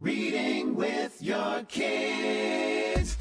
Reading with your kids.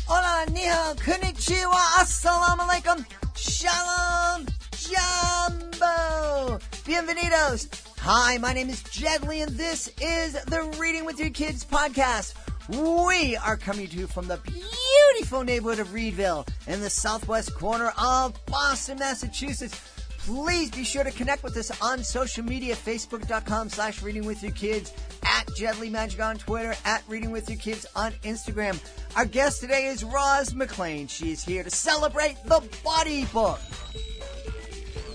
Hola, ni hao, konnichiwa, assalamu alaikum, shalom, jumbo, bienvenidos. Hi, my name is Shirley, and this is the Reading with Your Kids podcast. We are coming to you from the beautiful neighborhood of Reedville in the southwest corner of Boston, Massachusetts. Please be sure to connect with us on social media, facebook.com/readingwithyourkids, at Jedley Magic on Twitter, at Reading With Your Kids on Instagram. Our guest today is Roz MacLean. She is here to celebrate the Body Book.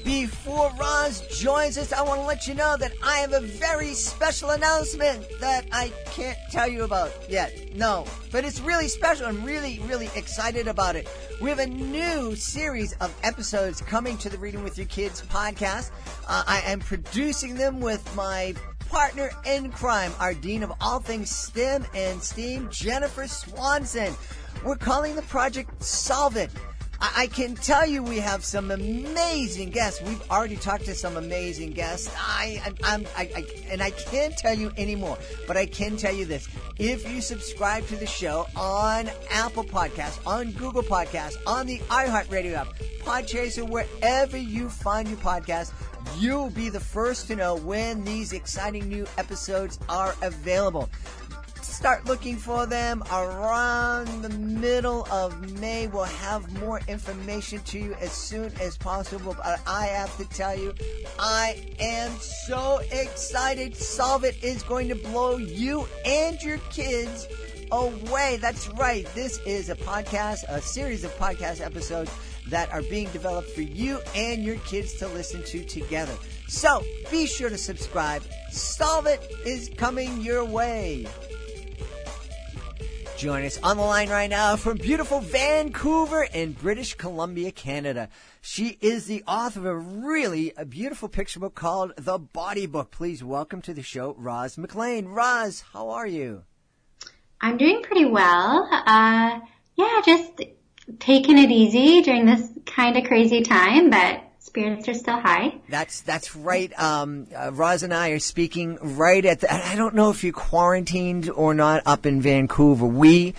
Before Roz joins us, I want to let you know that I have a very special announcement that I can't tell you about yet. No, but it's really special. I'm really, really excited about it. We have a new series of episodes coming to the Reading With Your Kids podcast. I am producing them with my partner in crime, our Dean of all things STEM and STEAM, Jennifer Swanson. We're calling the project Solve It. I can tell you we have some amazing guests. We've already talked to some amazing guests. And I can't tell you anymore, but I can tell you this. If you subscribe to the show on Apple Podcasts, on Google Podcasts, on the iHeartRadio app, Podchaser, wherever you find your podcast, you'll be the first to know when these exciting new episodes are available. Start looking for them around the middle of May. We'll have more information to you as soon as possible. But I have to tell you, I am so excited. Solve It is going to blow you and your kids away. That's right. This is a podcast, a series of podcast episodes that are being developed for you and your kids to listen to together. So be sure to subscribe. Solve It is coming your way. Join us on the line right now from beautiful Vancouver in British Columbia, Canada. She is the author of a beautiful picture book called The Body Book. Please welcome to the show, Roz MacLean. Roz, how are you? I'm doing pretty well. Just taking it easy during this kind of crazy time, but spirits are still high. That's right. Roz and I are speaking right at I don't know if you're quarantined or not up in Vancouver. We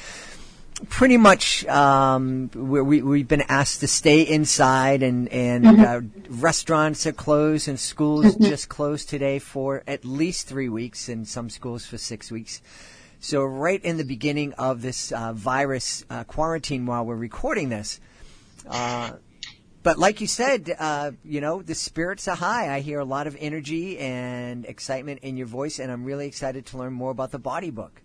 pretty much, we've been asked to stay inside and restaurants are closed and schools just closed today for at least 3 weeks and some schools for 6 weeks. So right in the beginning of this virus quarantine while we're recording this, but like you said, the spirits are high. I hear a lot of energy and excitement in your voice, and I'm really excited to learn more about the Body Book.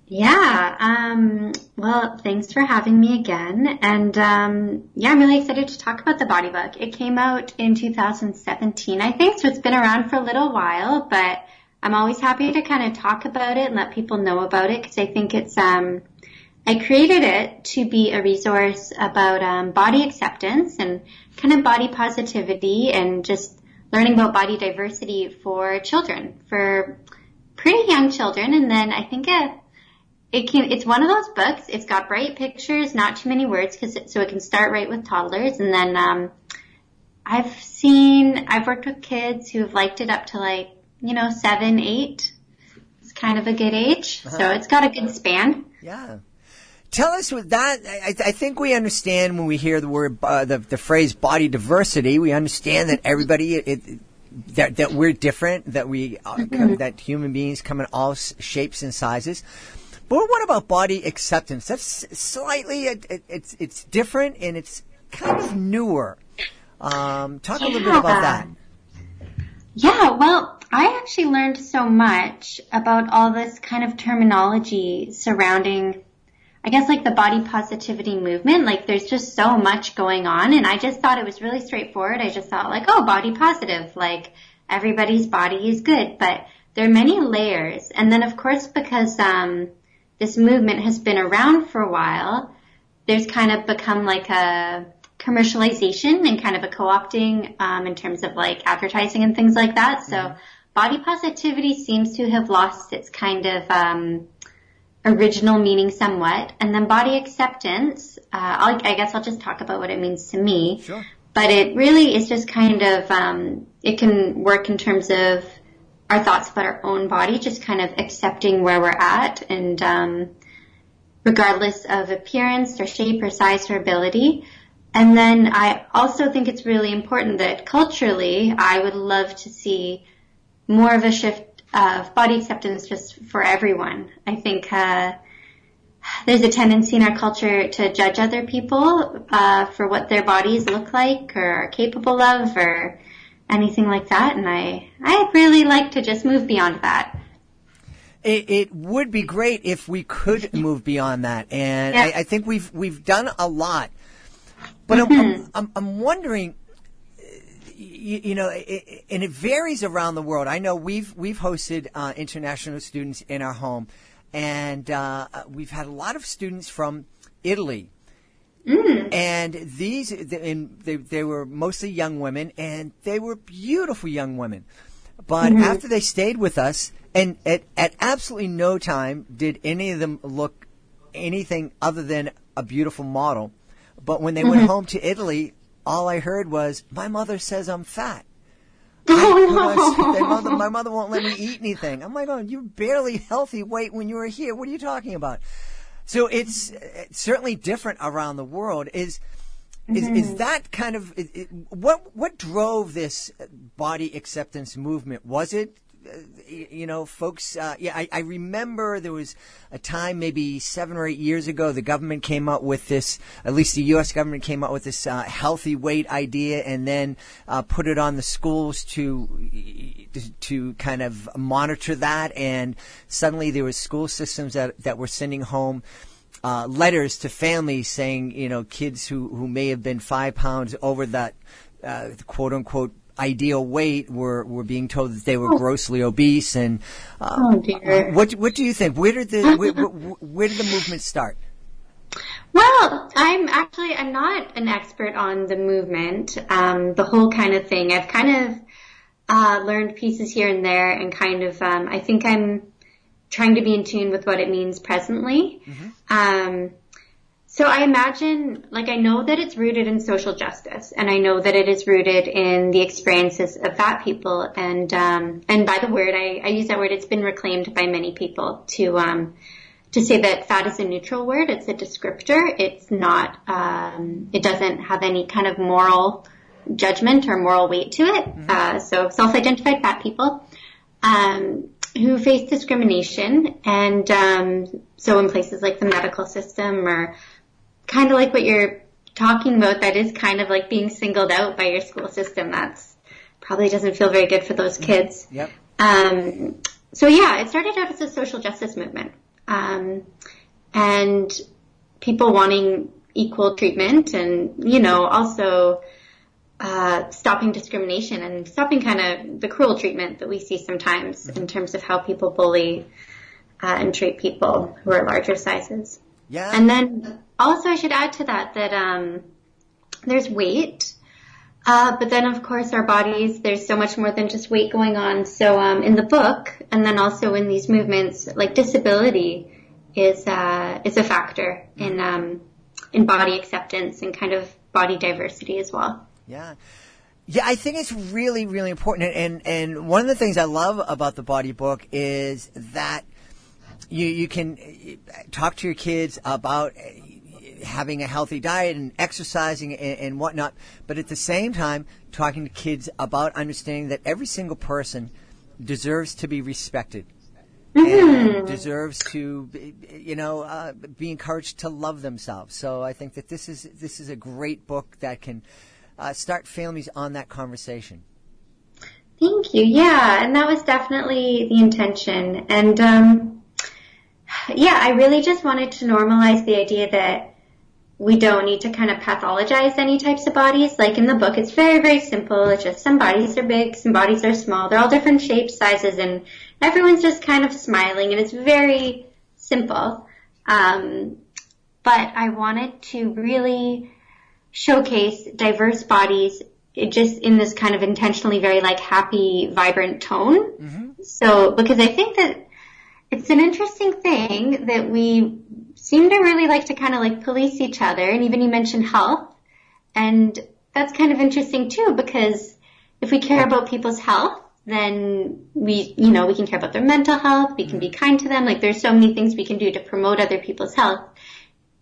Yeah. Well, thanks for having me again. And, I'm really excited to talk about the Body Book. It came out in 2017, I think, so it's been around for a little while, but I'm always happy to kind of talk about it and let people know about it because I think it's, I created it to be a resource about body acceptance and kind of body positivity and just learning about body diversity for children, for pretty young children. And then I think it's one of those books. It's got bright pictures, not too many words, so it can start right with toddlers. And then I've worked with kids who have liked it up to 7, 8. It's kind of a good age, so it's got a good span. Yeah. Tell us with that. I think we understand when we hear the word, the phrase body diversity. We understand that everybody, that we're different, that that human beings come in all shapes and sizes. But what about body acceptance? That's slightly, it's different and it's kind of newer. Talk a little bit about that. Yeah, well, I actually learned so much about all this kind of terminology surrounding, I guess, the body positivity movement. There's just so much going on, and I just thought it was really straightforward. I just thought, body positive, everybody's body is good, but there are many layers. And then, of course, because this movement has been around for a while, there's kind of become a commercialization and kind of a co-opting in terms of advertising and things like that. So body positivity seems to have lost its kind of original meaning somewhat. And then body acceptance, I guess I'll just talk about what it means to me. Sure. But it really is just kind of, it can work in terms of our thoughts about our own body, just kind of accepting where we're at, and regardless of appearance or shape or size or ability. And then I also think it's really important that culturally, I would love to see more of a shift of body acceptance just for everyone. I think there's a tendency in our culture to judge other people for what their bodies look like or are capable of or anything like that. And I'd really like to just move beyond that. It would be great if we could move beyond that. And yeah. I think we've done a lot. But I'm wondering, you know, and it varies around the world. I know we've hosted international students in our home, and we've had a lot of students from Italy. And they were mostly young women, and they were beautiful young women. But after they stayed with us, and at absolutely no time did any of them look anything other than a beautiful model. But when they went home to Italy, all I heard was, "My mother says I'm fat." My mother won't let me eat anything. I'm like, "Oh, you're barely healthy weight when you were here. What are you talking about?" So it's certainly different around the world. Is that kind of what drove this body acceptance movement? Was it folks? I remember there was a time maybe 7 or 8 years ago the government came out with this. At least the U.S. government came out with this healthy weight idea, and then put it on the schools to kind of monitor that. And suddenly there was school systems that were sending home letters to families saying, kids who may have been 5 pounds over that quote unquote ideal weight were being told that they were grossly obese. And what do you think? Where did the movement start? Well, I'm not an expert on the movement, the whole kind of thing. I've kind of learned pieces here and there, and kind of I think I'm trying to be in tune with what it means presently. So I imagine, I know that it's rooted in social justice, and I know that it is rooted in the experiences of fat people. And by the word, I use that word, it's been reclaimed by many people to say that fat is a neutral word. It's a descriptor. It's not, it doesn't have any kind of moral judgment or moral weight to it. So self-identified fat people, who face discrimination, and so in places like the medical system, or kind of like what you're talking about, that is kind of like being singled out by your school system. That's probably doesn't feel very good for those kids. Yep. So yeah, it started out as a social justice movement, and people wanting equal treatment, and also stopping discrimination and stopping kind of the cruel treatment that we see sometimes in terms of how people bully and treat people who are larger sizes. Yeah. And then also I should add to that there's weight, but then of course our bodies, there's so much more than just weight going on. So in the book, and then also in these movements, like disability is a factor in body acceptance and kind of body diversity as well. Yeah. Yeah, I think it's really, really important. And one of the things I love about the body book is that you can talk to your kids about having a healthy diet and exercising and whatnot, but at the same time talking to kids about understanding that every single person deserves to be respected. And deserves to, be encouraged to love themselves. So I think that this is a great book that can start families on that conversation. Thank you. Yeah, and that was definitely the intention. And I really just wanted to normalize the idea that we don't need to kind of pathologize any types of bodies. Like in the book, it's very, very simple. It's just some bodies are big, some bodies are small. They're all different shapes, sizes, and everyone's just kind of smiling, and it's very simple. But I wanted to really showcase diverse bodies just in this kind of intentionally very happy, vibrant tone. So, because I think that it's an interesting thing that we seem to really like to kind of police each other. And even you mentioned health, and that's kind of interesting too, because if we care about people's health, then we can care about their mental health. We can be kind to them. Like, there's so many things we can do to promote other people's health.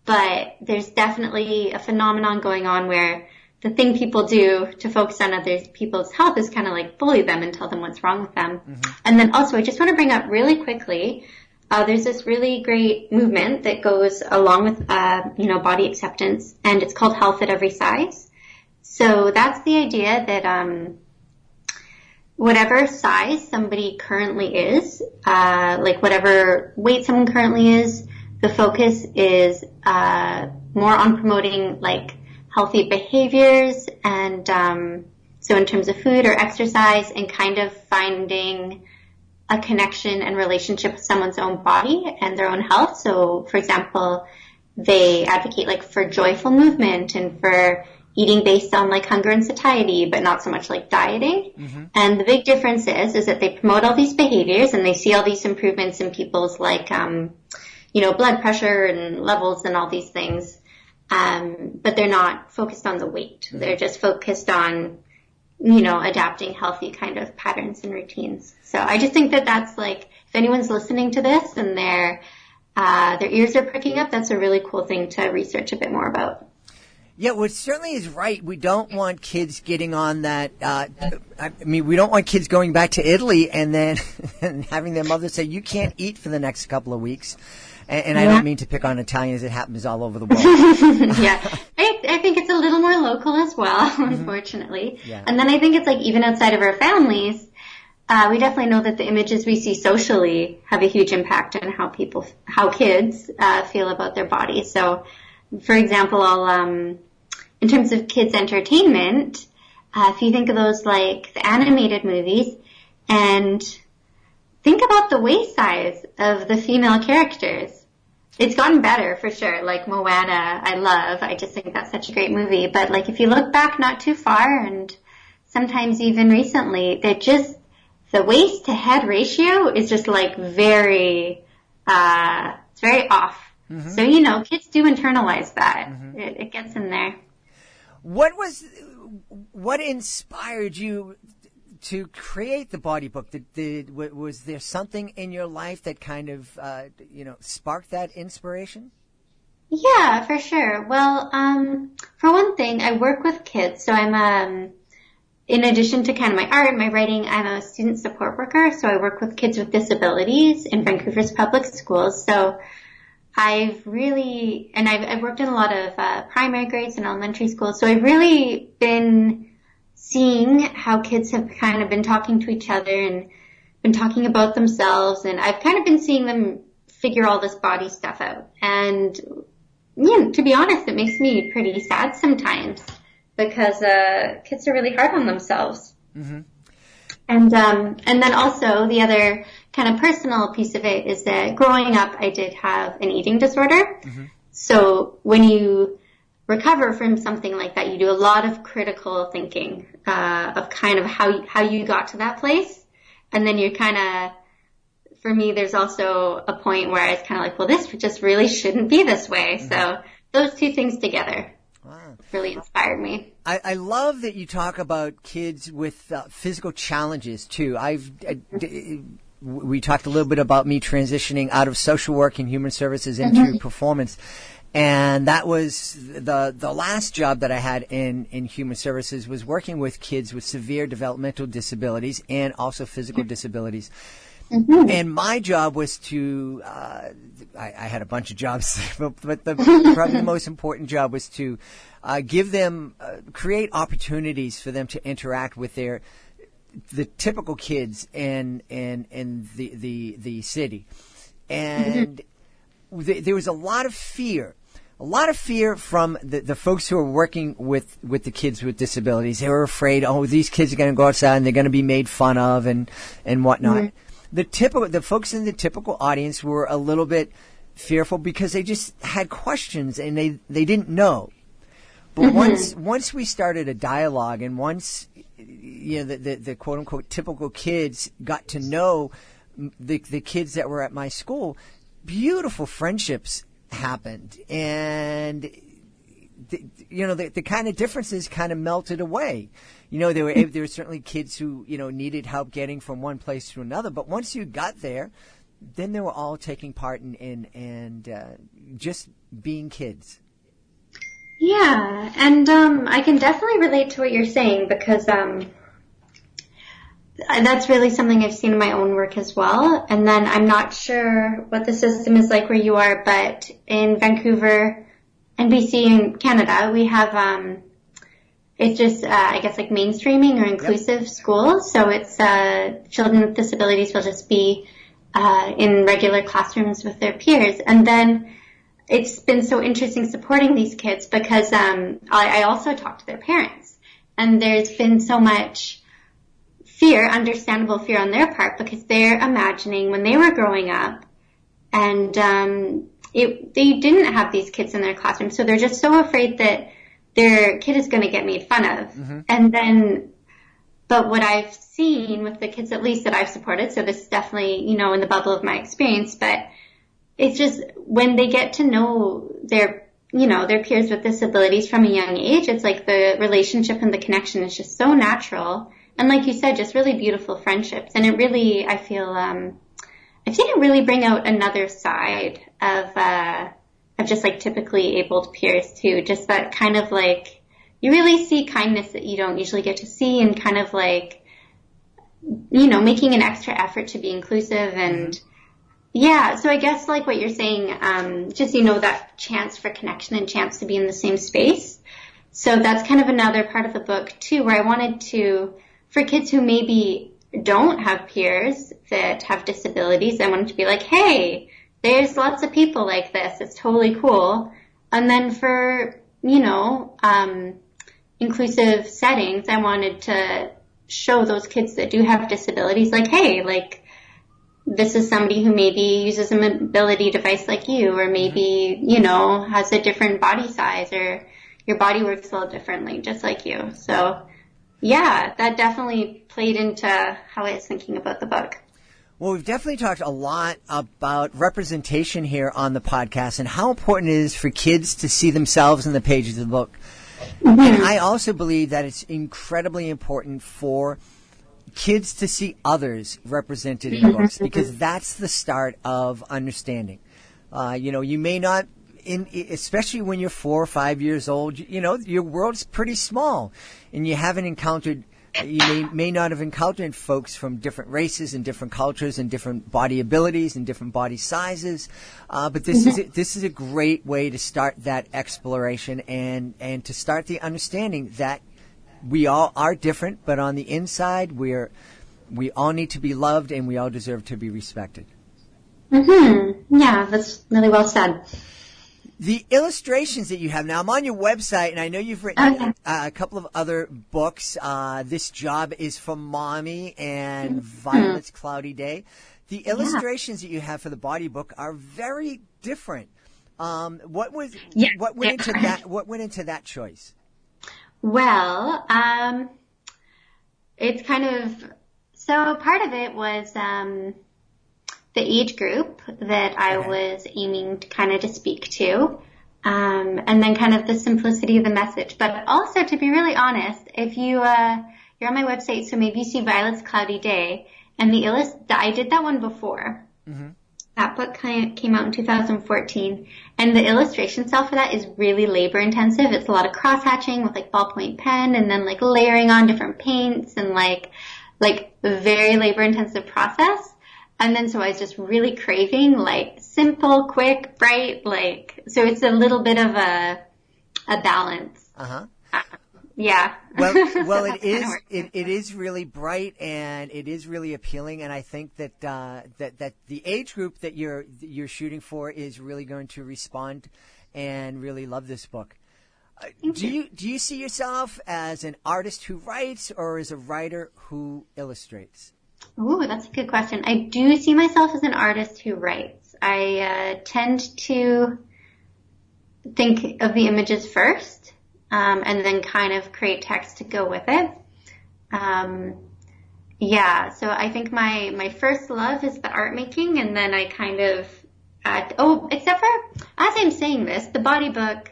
But there's definitely a phenomenon going on where the thing people do to focus on other people's health is kind of like bully them and tell them what's wrong with them. And then also, I just want to bring up really quickly, there's this really great movement that goes along with, body acceptance, and it's called Health at Every Size. So that's the idea that, whatever size somebody currently is, like whatever weight someone currently is, the focus is, more on promoting like healthy behaviors and, so in terms of food or exercise, and kind of finding a connection and relationship with someone's own body and their own health. So, for example, they advocate like for joyful movement and for eating based on like hunger and satiety, but not so much like dieting. And the big difference is that they promote all these behaviors and they see all these improvements in people's like, blood pressure and levels and all these things. But they're not focused on the weight. They're just focused on, adapting healthy kind of patterns and routines. So I just think that that's like, if anyone's listening to this and their ears are pricking up, that's a really cool thing to research a bit more about. Yeah, well, it certainly is right. We don't want kids getting on that. We don't want kids going back to Italy and then and having their mother say, you can't eat for the next couple of weeks. And I don't mean to pick on Italians. It happens all over the world. Yeah. I think it's a little more local as well, unfortunately. Yeah. And then I think it's like even outside of our families, we definitely know that the images we see socially have a huge impact on how kids feel about their bodies. So, for example, in terms of kids' entertainment, if you think of those like the animated movies and think about the waist size of the female characters. It's gotten better for sure. Like Moana, I love. I just think that's such a great movie. But like if you look back not too far and sometimes even recently, the waist to head ratio is just like it's very off. So, kids do internalize that. It gets in there. What inspired you to create the body book? Was there something in your life that kind of, sparked that inspiration? Yeah, for sure. Well, for one thing, I work with kids. So I'm, in addition to kind of my art, my writing, I'm a student support worker. So I work with kids with disabilities in Vancouver's public schools. So I've worked in a lot of primary grades and elementary schools. So I've really been seeing how kids have kind of been talking to each other and been talking about themselves. And I've kind of been seeing them figure all this body stuff out. And, to be honest, it makes me pretty sad sometimes because kids are really hard on themselves. And then also the other kind of personal piece of it is that growing up, I did have an eating disorder. So when you recover from something like that, you do a lot of critical thinking of kind of how you got to that place. And then you're kind of, for me, there's also a point where I was kind of like, well, this just really shouldn't be this way. So those two things together really inspired me. I love that you talk about kids with physical challenges too. We talked a little bit about me transitioning out of social work and human services into performance. And that was the last job that I had in human services, was working with kids with severe developmental disabilities and also physical disabilities. And my job was to, I had a bunch of jobs, but probably the most important job was to give them, create opportunities for them to interact with the typical kids in the city. And there was a lot of fear from the folks who are working with the kids with disabilities. They were afraid, these kids are going to go outside and they're going to be made fun of and whatnot. The folks in the typical audience were a little bit fearful because they just had questions and they didn't know. But once we started a dialogue, and once the quote unquote typical kids got to know the kids that were at my school, beautiful friendships happened, and the kind of differences kind of melted away. There were certainly kids who, needed help getting from one place to another. But once you got there, then they were all taking part in just being kids. Yeah, and I can definitely relate to what you're saying because that's really something I've seen in my own work as well. And then I'm not sure what the system is like where you are, but in Vancouver and BC in Canada, we have it's just I guess like mainstreaming or inclusive schools. So it's children with disabilities will just be in regular classrooms with their peers. And then it's been so interesting supporting these kids because I also talk to their parents, and there's been so much fear, understandable fear on their part, because they're imagining when they were growing up and they didn't have these kids in their classroom, so they're just so afraid that their kid is going to get made fun of. Mm-hmm. And then, but what I've seen with the kids, at least that I've supported, so this is definitely, in the bubble of my experience, but it's just when they get to know their peers with disabilities from a young age, it's like the relationship and the connection is just so natural. And like you said, just really beautiful friendships. And it really, I feel, I've seen it really bring out another side of just like typically abled peers too. Just that kind of like, you really see kindness that you don't usually get to see, and kind of like, making an extra effort to be inclusive. And yeah, so I guess like what you're saying, just, that chance for connection and chance to be in the same space. So that's kind of another part of the book too, where I wanted to, for kids who maybe don't have peers that have disabilities, I wanted to be like, hey, there's lots of people like this. It's totally cool. And then for, inclusive settings, I wanted to show those kids that do have disabilities, like, hey, like, this is somebody who maybe uses a mobility device like you, or maybe, has a different body size, or your body works a little differently, just like you. So, yeah, that definitely played into how I was thinking about the book. Well, we've definitely talked a lot about representation here on the podcast and how important it is for kids to see themselves in the pages of the book. Mm-hmm. And I also believe that it's incredibly important for kids to see others represented in books, because that's the start of understanding. You may not, especially when you're 4 or 5 years old, your world's pretty small, and you haven't encountered, you may not have encountered folks from different races and different cultures and different body abilities and different body sizes. But this is a great way to start that exploration and to start the understanding that we all are different, but on the inside, we all need to be loved, and we all deserve to be respected. Mm-hmm. Yeah, that's really well said. The illustrations that you have now, I'm on your website, and I know you've written a couple of other books. This Job is for Mommy and Violet's Cloudy Day. The illustrations that you have for the body book are very different. What went into that choice? Well, it's kind of, so part of it was the age group that I was aiming to speak to, and then kind of the simplicity of the message. But also, to be really honest, if you're on my website, so maybe you see Violet's Cloudy Day, and I did that one before. Mm-hmm. That book came out in 2014, and the illustration style for that is really labor intensive. It's a lot of cross hatching with like ballpoint pen, and then like layering on different paints, and like a very labor intensive process. And then so I was just really craving like simple, quick, bright, so it's a little bit of a balance. Yeah. Well, it is really bright, and it is really appealing, and I think that that the age group that you're shooting for is really going to respond and really love this book. Do you see yourself as an artist who writes, or as a writer who illustrates? Ooh, that's a good question. I do see myself as an artist who writes. I tend to think of the images first, and then kind of create text to go with it. So I think my first love is the art making, and then I kind of except for, as I'm saying this, the body book,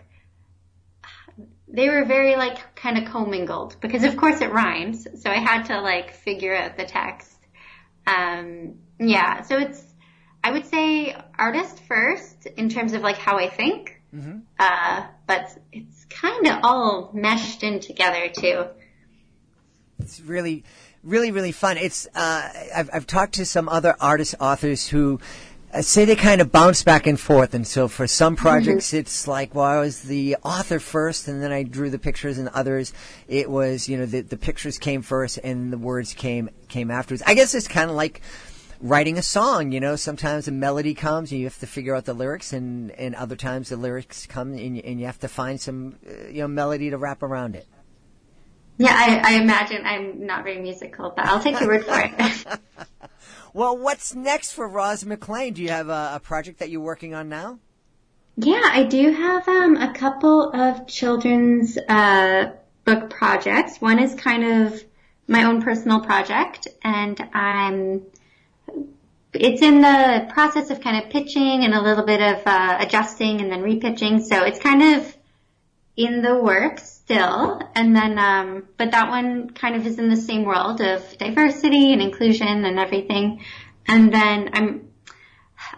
they were very like kind of commingled because of course it rhymes. So I had to like figure out the text. Yeah, so I would say artist first in terms of like how I think. Mm-hmm. But it's kind of all meshed in together too. It's really, really, really fun. It's, I've talked to some other artists, authors who say they kind of bounce back and forth. And so for some projects, it's like, well, I was the author first and then I drew the pictures, and others, it was, you know, the pictures came first and the words came afterwards. I guess it's kind of like writing a song, you know, sometimes a melody comes and you have to figure out the lyrics, and other times the lyrics come and you have to find some, you know, melody to wrap around it. Yeah, I imagine I'm not very musical, but I'll take your word for it. Well, what's next for Roz MacLean? Do you have a project that you're working on now? Yeah, I do have a couple of children's book projects. One is kind of my own personal project, and it's in the process of kind of pitching and a little bit of adjusting and then repitching. So it's kind of in the works still. And then, but that one kind of is in the same world of diversity and inclusion and everything. And then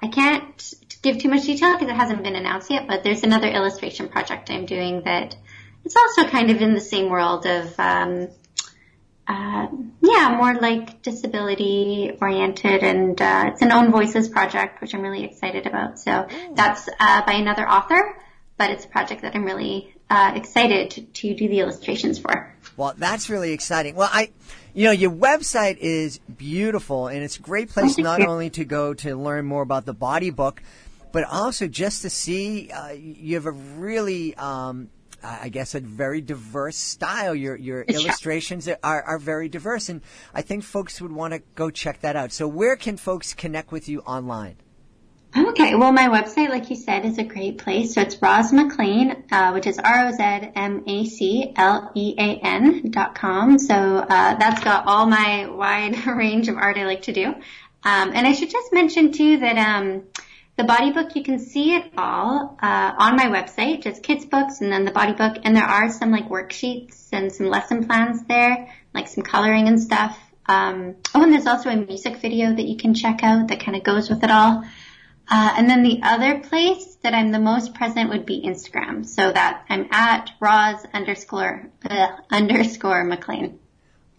I can't give too much detail because it hasn't been announced yet, but there's another illustration project I'm doing that it's also kind of in the same world of, more like disability oriented, and it's an Own Voices project, which I'm really excited about. So that's by another author, but it's a project that I'm really excited to do the illustrations for. Well, that's really exciting. Well, your website is beautiful, and it's a great place not only to go to learn more about the Body Book, but also just to see you have a really I guess a very diverse style. Your illustrations are very diverse, and I think folks would want to go check that out. So where can folks connect with you online? Okay, well, my website, like you said, is a great place. So it's Roz MacLean, which is RozMaclean.com. So that's got all my wide range of art I like to do. And I should just mention, too, that the Body Book, you can see it all on my website, just kids' books and then the Body Book. And there are some, like, worksheets and some lesson plans there, like some coloring and stuff. And there's also a music video that you can check out that kind of goes with it all. And then the other place that I'm the most present would be Instagram. So that I'm at Roz _MacLean.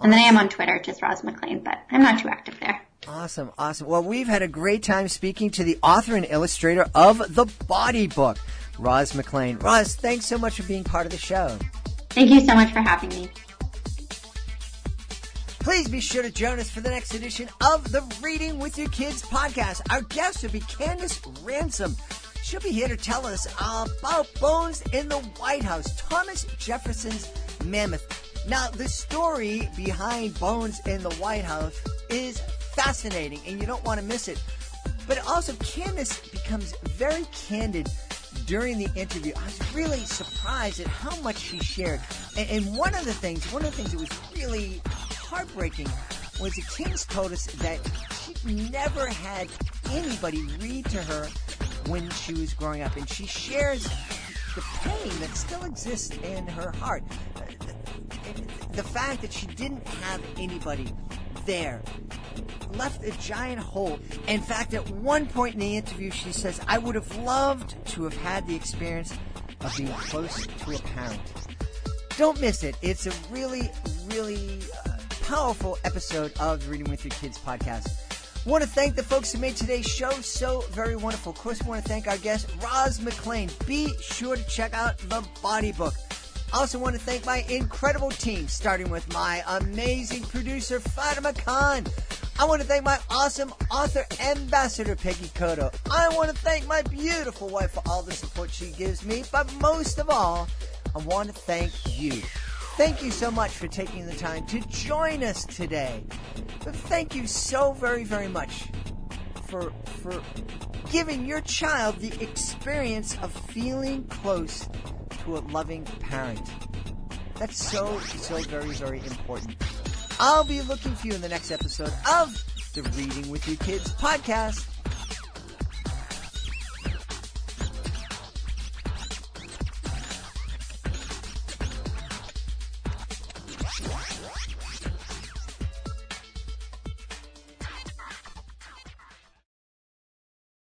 And then I am on Twitter, just Roz MacLean, but I'm not too active there. Awesome. Well, we've had a great time speaking to the author and illustrator of The Body Book, Roz MacLean. Roz, thanks so much for being part of the show. Thank you so much for having me. Please be sure to join us for the next edition of the Reading with Your Kids podcast. Our guest will be Candace Ransom. She'll be here to tell us about Bones in the White House, Thomas Jefferson's mammoth. Now, the story behind Bones in the White House is fascinating, and you don't want to miss it. But also, Candace becomes very candid during the interview. I was really surprised at how much she shared. And one of the things that was really heartbreaking was that Candace told us that she never had anybody read to her when she was growing up. And she shares the pain that still exists in her heart. The fact that she didn't have anybody there left a giant hole. In fact, at one point in the interview, she says, I would have loved to have had the experience of being close to a parent. Don't miss it. It's a really, really powerful episode of the Reading with Your Kids podcast. I want to thank the folks who made today's show so very wonderful. Of course, I want to thank our guest, Roz MacLean. Be sure to check out The Body Book. I also want to thank my incredible team, starting with my amazing producer, Fatima Khan. I want to thank my awesome author ambassador, Peggy Cotto. I want to thank my beautiful wife for all the support she gives me. But most of all, I want to thank you. Thank you so much for taking the time to join us today. But thank you so very, very much for giving your child the experience of feeling close to a loving parent. That's so very, very important. I'll be looking for you in the next episode of the Reading with Your Kids podcast.